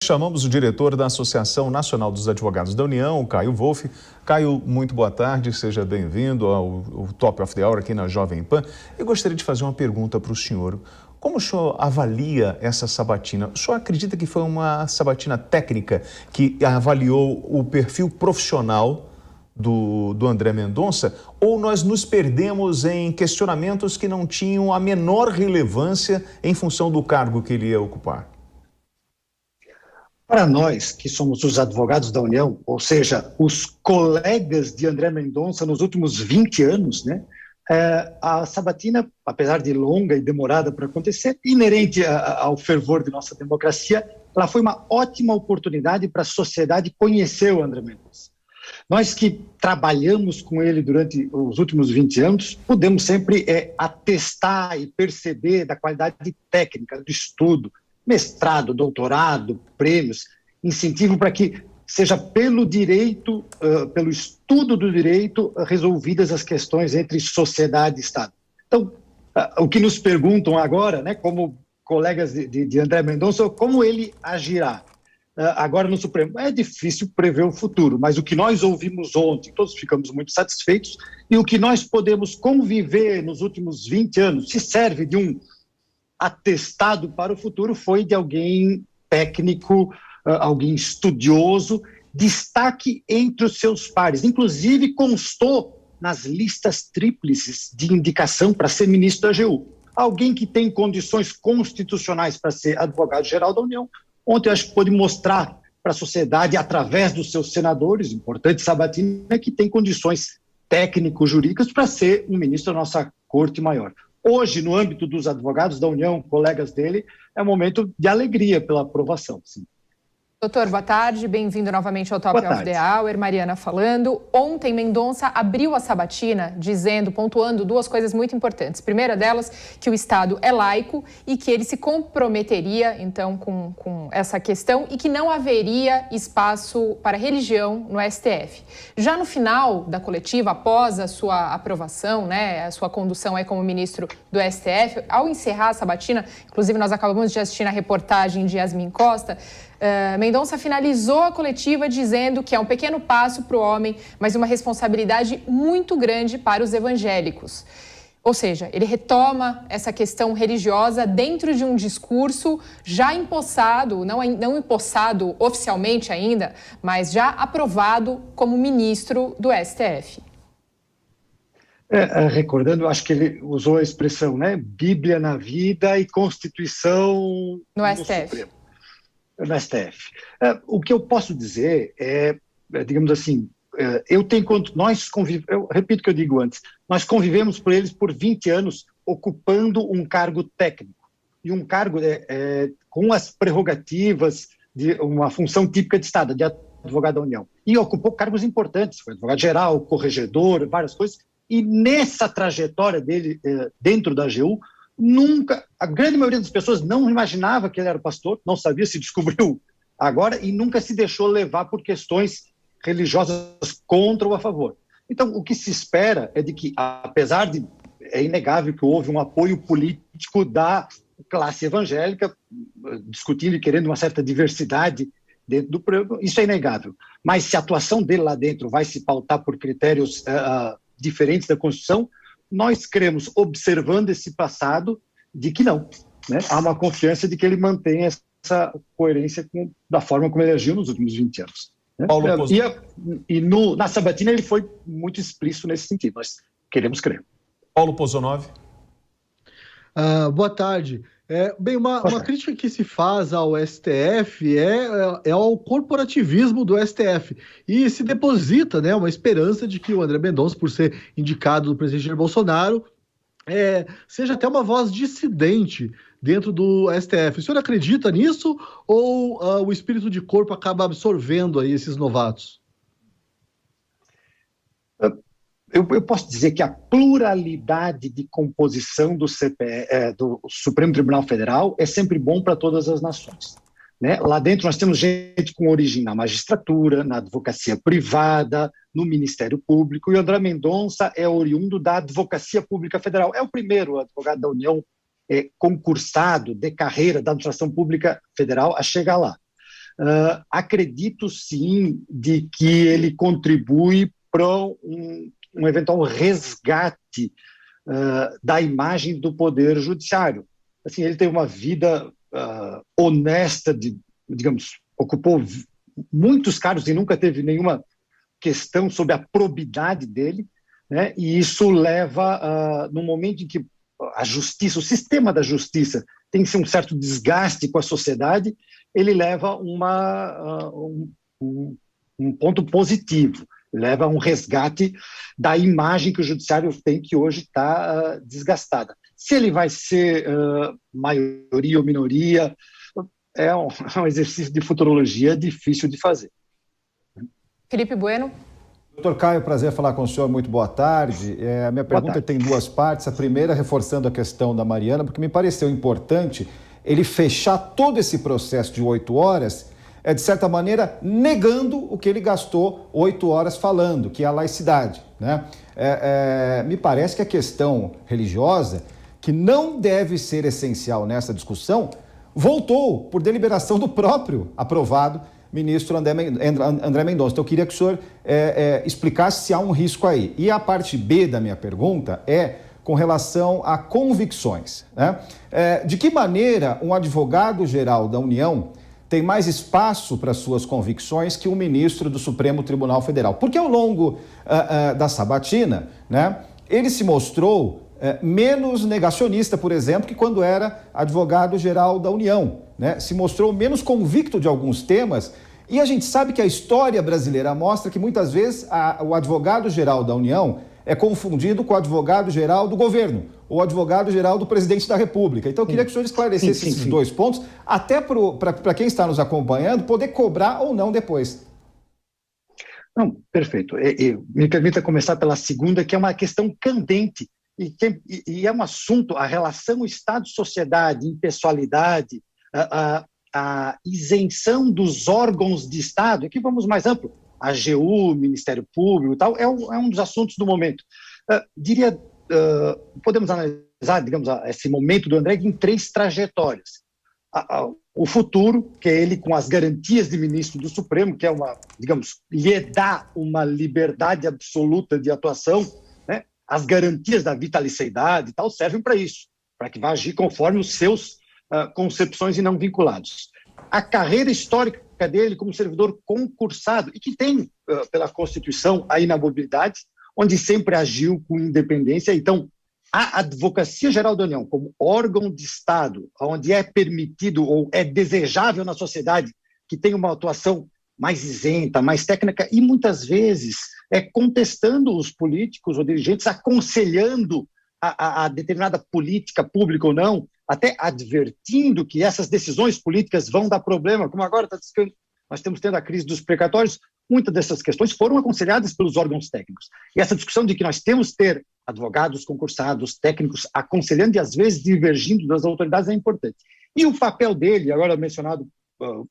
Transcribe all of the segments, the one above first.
Chamamos o diretor da Associação Nacional dos Advogados da União, Caio Wolff. Caio, muito boa tarde, seja bem-vindo ao Top of the Hour aqui na Jovem Pan. Eu gostaria de fazer uma pergunta para o senhor. Como o senhor avalia essa sabatina? O senhor acredita que foi uma sabatina técnica que avaliou o perfil profissional do André Mendonça, ou nós nos perdemos em questionamentos que não tinham a menor relevância em função do cargo que ele ia ocupar? Para nós, que somos os advogados da União, ou seja, os colegas de André Mendonça nos últimos 20 anos, né, a sabatina, apesar de longa e demorada para acontecer, inerente ao fervor de nossa democracia, ela foi uma ótima oportunidade para a sociedade conhecer o André Mendonça. Nós que trabalhamos com ele durante os últimos 20 anos, podemos sempre atestar e perceber da qualidade técnica do estudo, mestrado, doutorado, prêmios, incentivo para que seja pelo direito, pelo estudo do direito, resolvidas as questões entre sociedade e Estado. Então, o que nos perguntam agora, né, como colegas de André Mendonça, como ele agirá agora no Supremo. É difícil prever o futuro, mas o que nós ouvimos ontem, todos ficamos muito satisfeitos, e o que nós podemos conviver nos últimos 20 anos, se serve de um atestado para o futuro, foi de alguém técnico, alguém estudioso, destaque entre os seus pares. Inclusive, constou nas listas tríplices de indicação para ser ministro da AGU. Alguém que tem condições constitucionais para ser advogado-geral da União. Ontem, eu acho que pôde mostrar para a sociedade, através dos seus senadores, importante sabatina, que tem condições técnico-jurídicas para ser um ministro da nossa Corte Maior. Hoje, no âmbito dos advogados da União, colegas dele, é um momento de alegria pela aprovação. Sim. Doutor, boa tarde, bem-vindo novamente ao Top of the Hour, Mariana falando. Ontem, Mendonça abriu a sabatina pontuando duas coisas muito importantes. Primeira delas, que o Estado é laico e que ele se comprometeria, então, com essa questão e que não haveria espaço para religião no STF. Já no final da coletiva, após a sua aprovação, né, a sua condução aí como ministro do STF, ao encerrar a sabatina, inclusive nós acabamos de assistir na reportagem de Yasmin Costa, Mendonça finalizou a coletiva dizendo que é um pequeno passo para o homem, mas uma responsabilidade muito grande para os evangélicos. Ou seja, ele retoma essa questão religiosa dentro de um discurso já empossado, não empossado oficialmente ainda, mas já aprovado como ministro do STF. Recordando, acho que ele usou a expressão, né? Bíblia na vida e Constituição no STF. Supremo. No STF. O que eu posso dizer digamos assim, eu repito o que eu digo antes, nós convivemos por eles por 20 anos ocupando um cargo técnico, e um cargo com as prerrogativas de uma função típica de Estado, de advogado da União. E ocupou cargos importantes, foi advogado-geral, corregedor, várias coisas, e nessa trajetória dele dentro da AGU, a grande maioria das pessoas não imaginava que ele era pastor, não sabia, se descobriu agora, e nunca se deixou levar por questões religiosas contra ou a favor. Então, o que se espera é de que, apesar de, é inegável que houve um apoio político da classe evangélica, discutindo e querendo uma certa diversidade dentro do programa, isso é inegável. Mas se a atuação dele lá dentro vai se pautar por critérios diferentes da Constituição, nós cremos, observando esse passado, de que não. Né? Há uma confiança de que ele mantém essa coerência da forma como ele agiu nos últimos 20 anos. Né? Na sabatina ele foi muito explícito nesse sentido, nós queremos crer. Paulo Pozonov. Boa tarde. Uma crítica que se faz ao STF é ao corporativismo do STF, e se deposita, né, uma esperança de que o André Mendonça, por ser indicado do presidente Jair Bolsonaro, seja até uma voz dissidente dentro do STF. O senhor acredita nisso, ou o espírito de corpo acaba absorvendo aí esses novatos? Eu posso dizer que a pluralidade de composição do Supremo Tribunal Federal é sempre bom para todas as nações. Né? Lá dentro nós temos gente com origem na magistratura, na advocacia privada, no Ministério Público, e o André Mendonça é oriundo da Advocacia Pública Federal. É o primeiro advogado da União concursado de carreira da administração pública federal a chegar lá. acredito sim de que ele contribui para um eventual resgate da imagem do Poder Judiciário. Assim, ele tem uma vida honesta, digamos, ocupou muitos cargos e nunca teve nenhuma questão sobre a probidade dele, né? E isso leva, no momento em que a justiça, o sistema da justiça tem um certo desgaste com a sociedade, ele leva um ponto positivo, leva a um resgate da imagem que o judiciário tem, que hoje está desgastada. Se ele vai ser maioria ou minoria, é um exercício de futurologia difícil de fazer. Felipe Bueno. Doutor Caio, prazer falar com o senhor, muito boa tarde. A minha pergunta tem duas partes. A primeira, reforçando a questão da Mariana, porque me pareceu importante ele fechar todo esse processo de 8 horas, de certa maneira, negando o que ele gastou 8 horas falando, que é a laicidade, né? Me parece que a questão religiosa, que não deve ser essencial nessa discussão, voltou por deliberação do próprio aprovado ministro André Mendonça. Então, eu queria que o senhor explicasse se há um risco aí. E a parte B da minha pergunta é com relação a convicções, né? De que maneira um advogado-geral da União tem mais espaço para suas convicções que um ministro do Supremo Tribunal Federal? Porque ao longo da sabatina, né, ele se mostrou menos negacionista, por exemplo, que quando era advogado-geral da União, né? Se mostrou menos convicto de alguns temas, e a gente sabe que a história brasileira mostra que muitas vezes o advogado-geral da União é confundido com o advogado-geral do governo, ou o advogado-geral do presidente da República. Então eu queria que o senhor esclarecesse esses dois pontos, até para quem está nos acompanhando poder cobrar ou não depois. Não, perfeito. Me permita começar pela segunda, que é uma questão candente, e é um assunto, a relação Estado-sociedade, impessoalidade, a isenção dos órgãos de Estado. Aqui vamos mais amplo, a AGU, Ministério Público e tal, é um dos assuntos do momento. Podemos analisar, digamos, esse momento do André em 3 trajetórias. O futuro, que é ele com as garantias de ministro do Supremo, que é lhe dá uma liberdade absoluta de atuação, né? As garantias da vitaliciedade e tal servem para isso, para que vá agir conforme os seus concepções e não vinculados. A carreira histórica dele como servidor concursado, e que tem, pela Constituição, a inamovibilidade, onde sempre agiu com independência. Então, a Advocacia Geral da União, como órgão de Estado, onde é permitido ou é desejável na sociedade que tenha uma atuação mais isenta, mais técnica, e muitas vezes contestando os políticos ou dirigentes, aconselhando a determinada política pública ou não, até advertindo que essas decisões políticas vão dar problema, como agora nós estamos tendo a crise dos precatórios. Muitas dessas questões foram aconselhadas pelos órgãos técnicos. E essa discussão de que nós temos que ter advogados concursados, técnicos, aconselhando e às vezes divergindo das autoridades é importante. E o papel dele, agora mencionado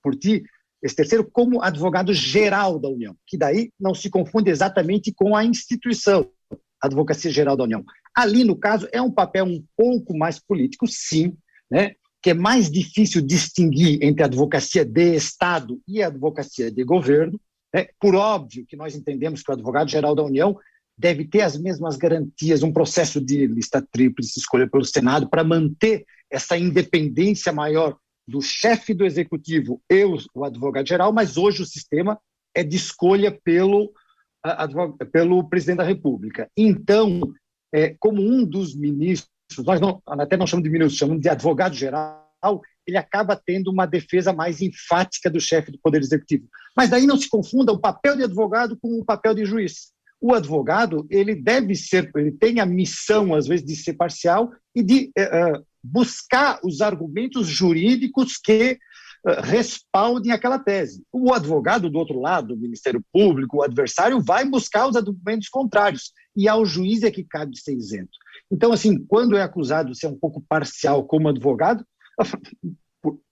por ti, esse terceiro, como advogado-geral da União, que daí não se confunde exatamente com a instituição, a Advocacia Geral da União. Ali, no caso, é um papel um pouco mais político, sim, né? Que é mais difícil distinguir entre a advocacia de Estado e a advocacia de governo. Por óbvio que nós entendemos que o advogado-geral da União deve ter as mesmas garantias, um processo de lista tríplice, escolha pelo Senado, para manter essa independência maior do chefe do executivo e o advogado-geral, mas hoje o sistema é de escolha pelo presidente da República. Então, como um dos ministros, nós até não chamamos de ministro, chamamos de advogado-geral, ele acaba tendo uma defesa mais enfática do chefe do Poder Executivo. Mas daí não se confunda o papel de advogado com o papel de juiz. O advogado, ele tem a missão, às vezes, de ser parcial e de buscar os argumentos jurídicos que respaldem aquela tese. O advogado, do outro lado, o Ministério Público, o adversário, vai buscar os argumentos contrários, e ao juiz é que cabe ser isento. Então, assim, quando é acusado de ser um pouco parcial como advogado,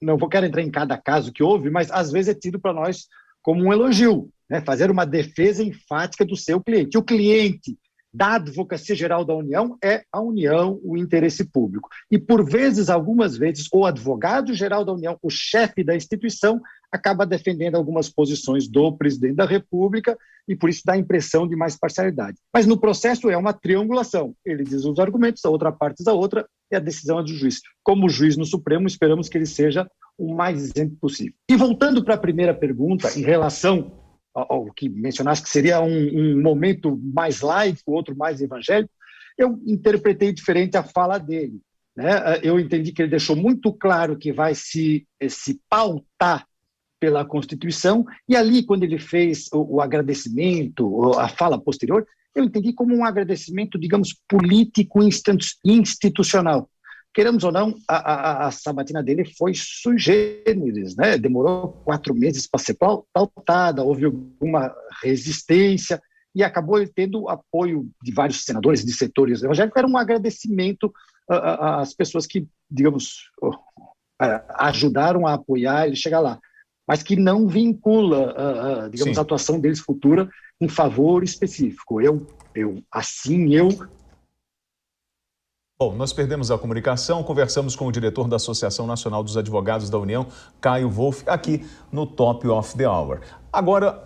não quero entrar em cada caso que houve, mas às vezes é tido para nós como um elogio, né? Fazer uma defesa enfática do seu cliente. O cliente da Advocacia Geral da União é a União, o interesse público. E, por vezes, algumas vezes, o advogado-geral da União, o chefe da instituição, acaba defendendo algumas posições do presidente da República e, por isso, dá a impressão de mais parcialidade. Mas, no processo, é uma triangulação. Ele diz os argumentos, a outra parte diz a outra, e a decisão é do juiz. Como juiz no Supremo, esperamos que ele seja o mais isento possível. E, voltando para a primeira pergunta, em relação ao que mencionaste que seria um momento mais laico, outro mais evangélico, eu interpretei diferente a fala dele, né? Eu entendi que ele deixou muito claro que vai se pautar pela Constituição, e ali, quando ele fez o agradecimento, a fala posterior, eu entendi como um agradecimento, digamos, político-institucional. Queremos ou não, a sabatina dele foi sui generis, né? Demorou 4 meses para ser pautada, houve alguma resistência e acabou tendo apoio de vários senadores de setores evangélicos. Era um agradecimento às pessoas que, digamos, ajudaram a apoiar ele chegar lá, mas que não vincula, digamos, a atuação deles futura em favor específico. Bom, nós perdemos a comunicação, conversamos com o diretor da Associação Nacional dos Advogados da União, Caio Wolff, aqui no Top of the Hour. Agora,